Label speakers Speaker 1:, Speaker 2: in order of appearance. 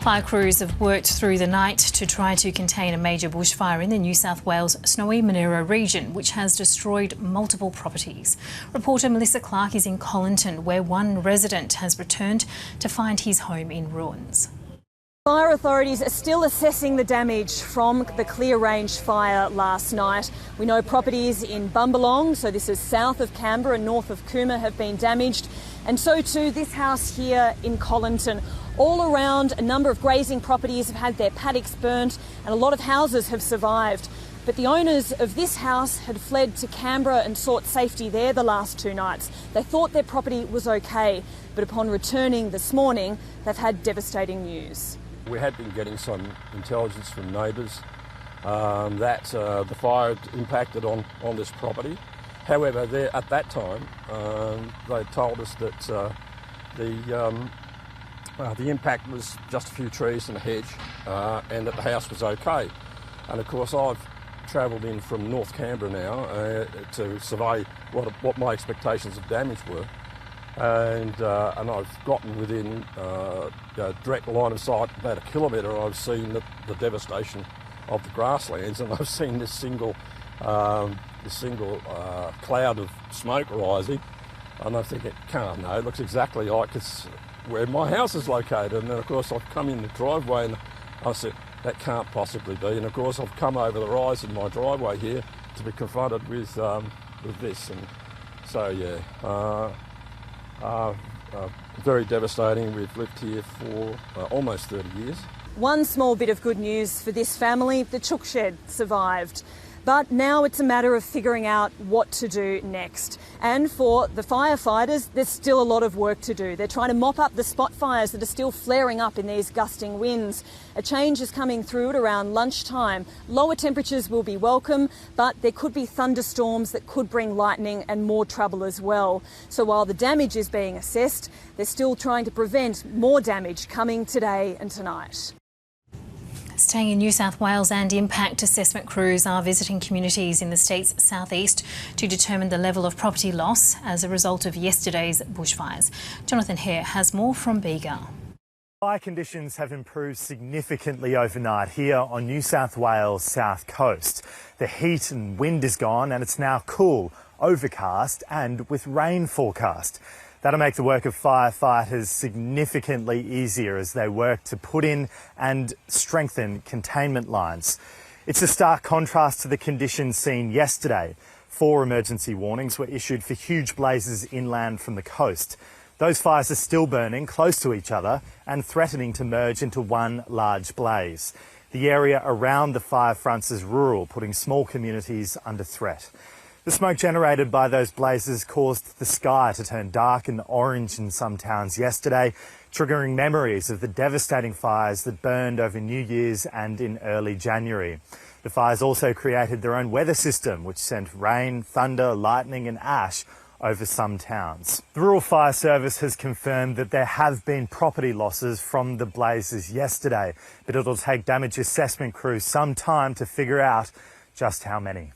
Speaker 1: Fire crews have worked through the night to try to contain a major bushfire in the New South Wales Snowy Monaro region, which has destroyed multiple properties. Reporter Melissa Clark is in Colinton, where one resident has returned to find his home in ruins.
Speaker 2: Fire authorities are still assessing the damage from the Clear Range fire last night. We know properties in Bumbalong, so this is south of Canberra and north of Cooma, have been damaged, and so too this house here in Colinton. All around, a number of grazing properties have had their paddocks burnt and a lot of houses have survived. But the owners of this house had fled to Canberra and sought safety there the last 2 nights. They thought their property was okay, but upon returning this morning, they've had devastating news.
Speaker 3: We had been getting some intelligence from neighbours that the fire had impacted on this property. However, at that time, they told us that the impact was just a few trees and a hedge, and that the house was okay. And of course, I've travelled in from North Canberra now to survey what my expectations of damage were. And I've gotten within direct line of sight, about a kilometre. I've seen the devastation of the grasslands, and I've seen this single cloud of smoke rising. And I think it looks exactly like it's where my house is located. And then of course I've come in the driveway and I said, that can't possibly be. And of course I've come over the rise in my driveway here to be confronted with this. And so yeah. Very devastating. We've lived here for almost 30 years.
Speaker 2: One small bit of good news for this family: the chook shed survived. But now it's a matter of figuring out what to do next. And for the firefighters, there's still a lot of work to do. They're trying to mop up the spot fires that are still flaring up in these gusting winds. A change is coming through at around lunchtime. Lower temperatures will be welcome, but there could be thunderstorms that could bring lightning and more trouble as well. So while the damage is being assessed, they're still trying to prevent more damage coming today and tonight.
Speaker 1: Staying in New South Wales, and impact assessment crews are visiting communities in the state's southeast to determine the level of property loss as a result of yesterday's bushfires. Jonathan Hare has more from Bega.
Speaker 4: Fire conditions have improved significantly overnight here on New South Wales' south coast. The heat and wind is gone and it's now cool, overcast and with rain forecast. That'll make the work of firefighters significantly easier as they work to put in and strengthen containment lines. It's a stark contrast to the conditions seen yesterday. 4 emergency warnings were issued for huge blazes inland from the coast. Those fires are still burning close to each other and threatening to merge into one large blaze. The area around the fire fronts is rural, putting small communities under threat. The smoke generated by those blazes caused the sky to turn dark and orange in some towns yesterday, triggering memories of the devastating fires that burned over New Year's and in early January. The fires also created their own weather system, which sent rain, thunder, lightning and ash over some towns. The Rural Fire Service has confirmed that there have been property losses from the blazes yesterday, but it'll take damage assessment crews some time to figure out just how many.